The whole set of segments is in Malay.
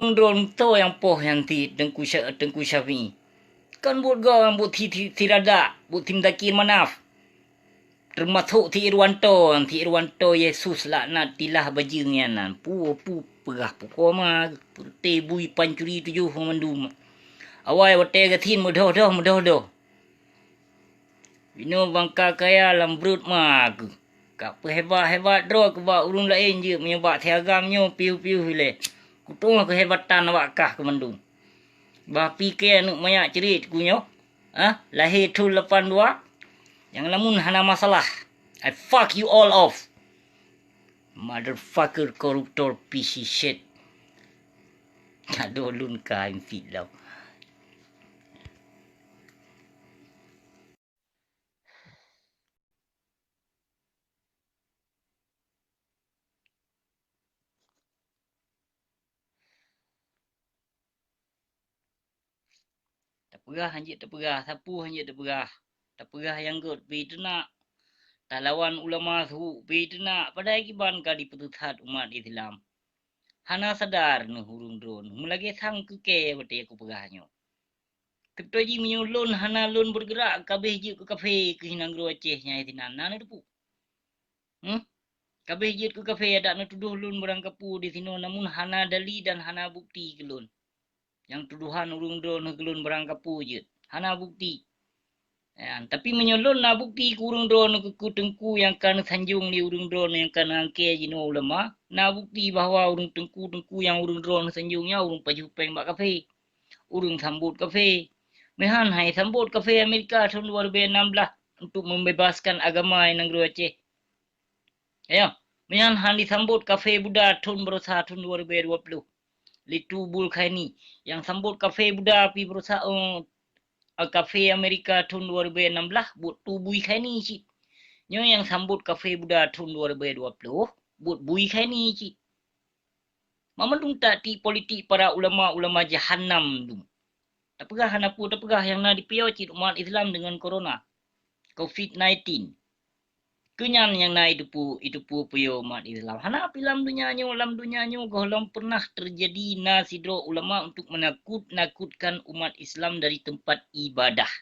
Drone to yang poh yang ti Tengku Syafi'i. Kan buat go yang buat tirada, buat tim dakir manaf. Termasuk ti Irwanto Yesus laknat tilah bajingnya nan. Pu perah pu koma te bui pancuri tujuh mandum. Awai wate gatin mudah. Bino bangka kaya lambrut mag. Kak hebat dro ke ba urung lain je menyebab tiagamnya piu le. Kutung kehebatan awak kah ke mandum. Bah fikir nuk mayak cerit kunyo. Lahir tu 82. Yang lamun hana masalah. I fuck you all off. Motherfucker koruptor piece of shit. Aduh lun kain fit lau. Tak perah anjir tak perah. Sapu anjir tak perah. Tak perah yang good. Begitu nak. Tak lawan ulama su. Begitu nak. Pada akiban kali petutat umat Islam. Hana sadar nu hurung drone. Mulagi sang ke bete aku perahnya. Ketua ji menyulun hana lun bergerak kabeh je ke kafe ke hinang gro Aceh nyai tinan. Nana depu. Kabeh je ke kafe ada na tuduh lun berang kapu di sini namun hana dali dan hana bukti ke lun. Yang tuduhan urung drone ke lun berang kapu je. Hana bukti. Ya, tapi menyulun na bukti ke urung drone ke tengku yang kan sanjung ni urung drone yang kan angke jino ulama. Na bukti bahawa urung tengku yang urung drone sanjungnya urung pajupeng bak kafe. Urung sambut kafe. Mehan hai sambut kafe Amerika tahun 2016 untuk membebaskan agama yang negeri Aceh. Ya, mehan han disambut kafe Buddha tahun berusaha tahun 2020. Litu bul kaini yang sambut kafe Buddha pi berusaha kafe Amerika tahun 2016 buat tubui kaini cik. Nyo yang sambut kafe Buddha tahun 2020 buat bui kaini cik. Mama dung tak ti politik para ulama jahannam dung. Tak pegah hanapu tak pegah yang na dipiau cik umat Islam dengan corona. COVID-19. Kenyan yang na itu pu puyo umat Islam. Hana lam dunia nyo golam pernah terjadi nasidro ulama untuk menakutkan umat Islam dari tempat ibadah.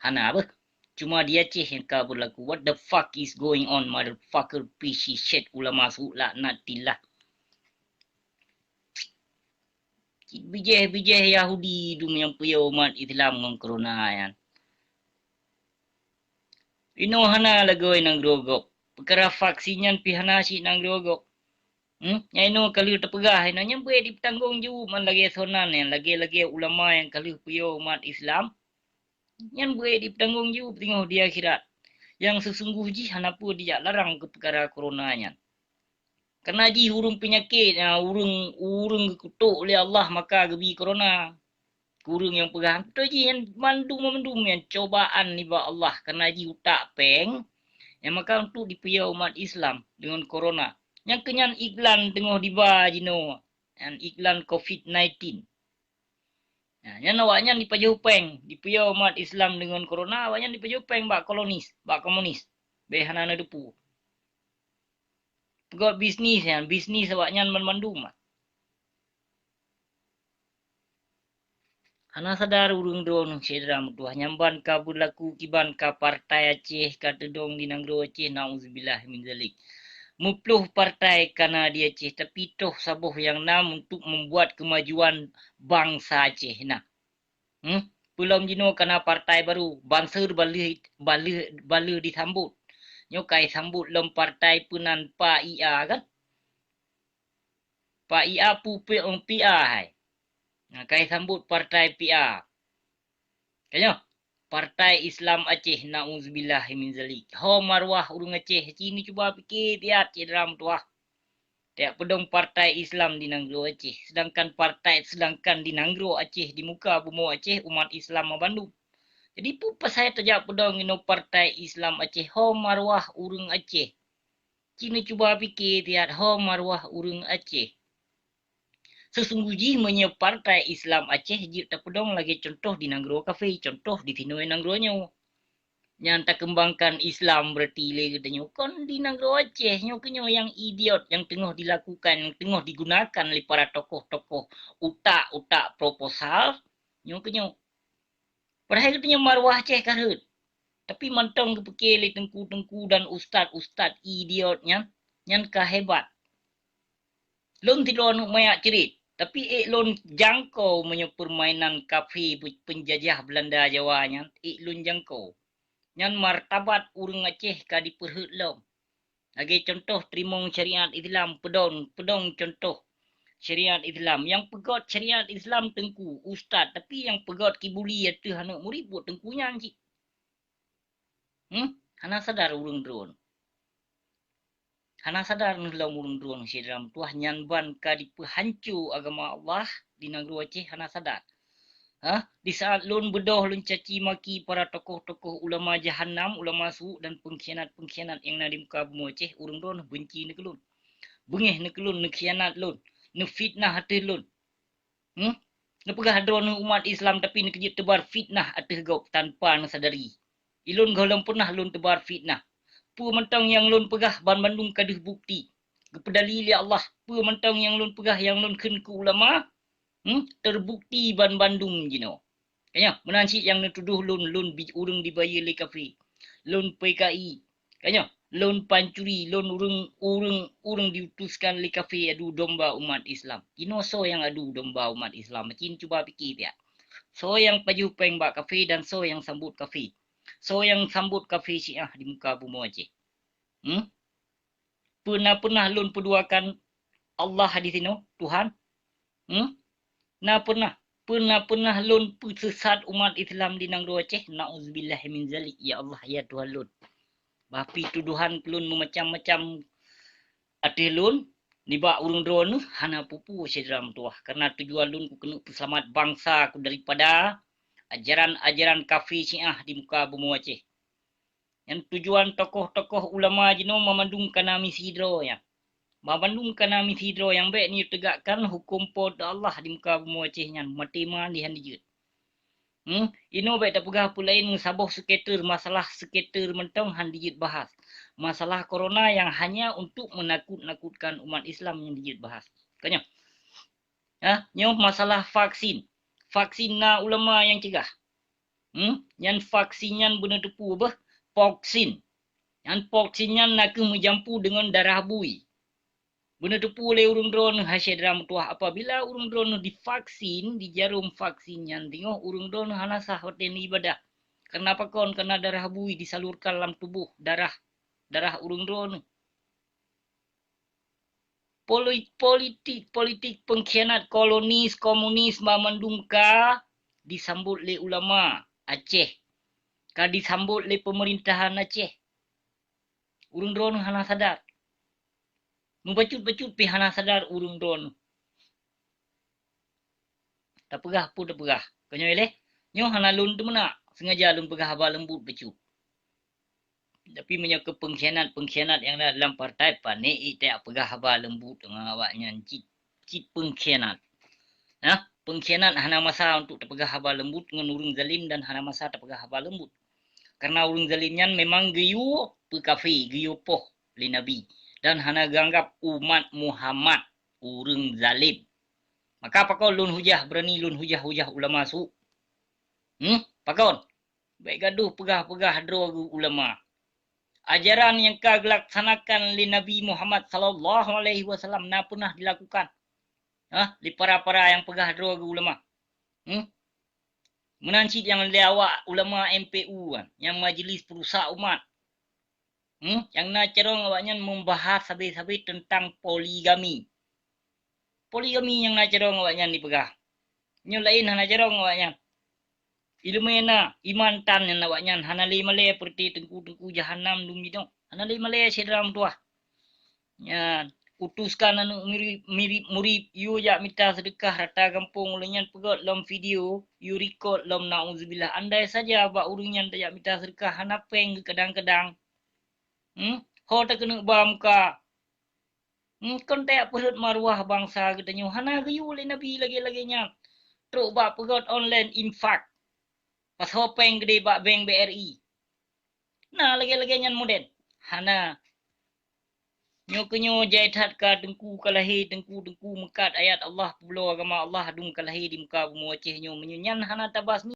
Hana apa? Cuma dia Aceh yang kabur laku. What the fuck is going on, motherfucker piece shit ulama su laknatillah. Bijih Yahudi dum yang puyo umat Islam ngong corona yan. Ino hana lagoy nang grogok. Perkara vaksinyan pihana si nang grogok. Yang ino kalau terpegah ino nyampe di tanggung jawab man lagi sonan yang lagi ulama yang kalau puyo umat Islam. Yang boleh di tanggung jawab tengok di akhirat. Yang sesungguhnya hana pun dia larang ke perkara corona nya. Karena ji urung penyakit, urung kutuk oleh Allah maka gebi corona. Kurung yang pegang tu je yang mandum yang cobaan ni ba Allah karena ji utak peng yang maka untuk dipia umat Islam dengan corona yang kenyan iklan tengah diba jino yang iklan COVID-19 yang awaknya dipajupeng dipia umat Islam dengan corona awaknya dipajupeng bak komunis behanana depu pegot bisnis awaknya mandum Hana sadar urung drone cedera mutuah nyamban kabur laku kiban ka partai Aceh kata dong di nanggro Aceh nauzubillah min zalik. Mupluh partai karena dia Aceh tapi toh sabuh yang nam untuk membuat kemajuan bangsa Aceh nah. Belum jino karena partai baru bansur balik disambut. Nyokai sambut lem partai punan Pa IA kan. Pa IA pupe PA hai. Nah, kai sambut partai PA. Kayaknya Partai Islam Aceh nauzubillah min zalik. Ho marwah urung Aceh sini cuba fikir tiat cedram tuah. Tiap pedong partai Islam di Nanggro Aceh. Sedangkan di Nanggro Aceh di muka bumi Aceh umat Islam Bandung. Jadi pupa saya terjak pedong ino partai Islam Aceh. Ho marwah urung Aceh. Sini cuba fikir tiat ho marwah urung Aceh. Sesungguhnya partai Islam Aceh jika terpedong lagi contoh di Nanggro Cafe, contoh di Tinoi Nanggronyo. Yang tak kembangkan Islam berarti le katanya. Kon di negara Aceh nyo kenyo yang idiot yang tengah dilakukan, yang tengah digunakan oleh para tokoh-tokoh utak-utak proposal nyo kenyo. Padahal katanya marwah Aceh karut. Tapi mantong kepekele tengku-tengku dan ustad-ustad idiotnya yang kahebat. Lon tidak mayak cerit. Tapi lon jangkau menyo permainan kafe penjajah Belanda Jawanya. Lon jangkau. Yang martabat urang Aceh ka diperhut lom. Lagi contoh terimong syariat Islam pedong contoh syariat Islam. Yang pegot syariat Islam tengku ustad. Tapi yang pegot kibuli itu anak murid buat tengkunya cik. Hana sadar urang drone. Hana sadar nulau urang drone si dalam tuah nyanban ka dipehancu agama Allah di negeri Aceh hana sadar. Di saat lun bedoh lun caci maki para tokoh-tokoh ulama jahannam, ulama su dan pengkhianat-pengkhianat yang ada di muka bumi Aceh, urang drone benci nak lun. Bengih nak lun, nak khianat lun, nak fitnah hati lun. Nak pegah drone umat Islam tapi nak kejut tebar fitnah atas gau tanpa nak sadari. Ilun gaulam pernah lun tebar fitnah. Pu mentang yang lun pegah ban Bandung kaduh bukti. Kepedali li Allah. Pu mentang yang lun pegah yang lun ken ke ulama. Terbukti ban Bandung jino. Kanya menansi yang nutuduh lun urang dibayar le kafe. Lun PKI. Kanya lun pancuri, lun urang diutuskan le kafe adu domba umat Islam. Kino so yang adu domba umat Islam. Macam cuba fikir dia. So yang paju peng bak kafe dan so yang sambut kafe. So yang sambut kafe Syiah di muka bumi Aceh. Pernah lun perduakan Allah di sini, Tuhan? Nah pernah lun sesat umat Islam di negeri Aceh? Na'udzubillah min zalik. Ya Allah, ya Tuhan lun. Bapi tuduhan lun macam-macam ati lun nibak urung drone hana pupu sedram tuah. Karena tujuan lun ku kena selamat bangsa ku daripada ajaran kafe Syiah di muka bumi Aceh. Yang tujuan tokoh-tokoh ulama jino memandung kana misi hidro ya. Memandung kana misi hidro yang baik ni tegakkan hukum pod Allah di muka bumi Aceh nyan. Matima di handijut. Ino baik tak pegah pun lain saboh skater masalah skater mentong handijut bahas. Masalah corona yang hanya untuk menakut-nakutkan umat Islam yang dijut bahas. Kanya. Nyo masalah vaksin. Vaksin na ulama yang cegah. Yang vaksinnya benar tepu bah vaksin. Yang vaksinnya nak menjampu dengan darah bui. Benar tepu oleh urung drone hasil dalam tuah. Apabila urung drone divaksin, di jarum vaksinnya, tengok urung drone hana sah hotel ibadah. Kenapa kon? Karena darah bui disalurkan dalam tubuh darah urung drone. Politik pengkhianat kolonis komunis memandungka disambut oleh ulama Aceh. Ka disambut oleh pemerintahan Aceh. Urung drone hana sadar. Membacut-bacut pi hana sadar urung drone. Tak pegah pun tak pegah. Kanyo eleh, nyo hana lun tu mana? Sengaja lun pegah haba lembut bacut. Tapi menyangka pengkhianat yang ada dalam partai panik tak pegah haba lembut dengan awaknya cit pengkhianat. Pengkhianat hana masa untuk tak pegah haba lembut dengan urung zalim dan hana masa tak pegah haba lembut. Karena urung zalimnya memang geyu pekafe, geyu poh li Nabi. Dan hana ganggap umat Muhammad urung zalim. Maka pakau lun hujah berani lun hujah ulama su. Pakau. Baik gaduh pegah-pegah hadro ulama. Ajaran yang kau laksanakan li Nabi Muhammad sallallahu alaihi wasallam na pernah dilakukan. Li para-para yang pegah hadro ulama. Menancit yang lewat ulama MPU kan, yang majlis perusak umat. Yang nak cerong awaknya membahas habis-habis tentang poligami. Poligami yang nak cerong awaknya dipegah. Nyo lain hana cerong awaknya. Ilmu na iman tan yang awaknya hana le male seperti tengku-tengku jahanam dum gitu. Hana le male sedram tuah. Ya, utuskan anu mirip murid yu jak minta sedekah rata kampung ulunyan pegot lom video, yu record lom nauzubillah. Andai saja ba urunyan tak minta sedekah hana peng kadang-kadang. Ho tak kena bam ka. Kon tak perut marwah bangsa katanya hana gayu le Nabi lagi-laginya. Truk ba pegot online infak. Pas hopeng gede bak bank BRI. Nah, lagi-lagi nyan moden. Hana nyo kenyo jait hat ka tengku kalahi tengku mekat ayat Allah pulo agama Allah dum kalahi di muka bumi Aceh nyo menyenyan hana tabas ni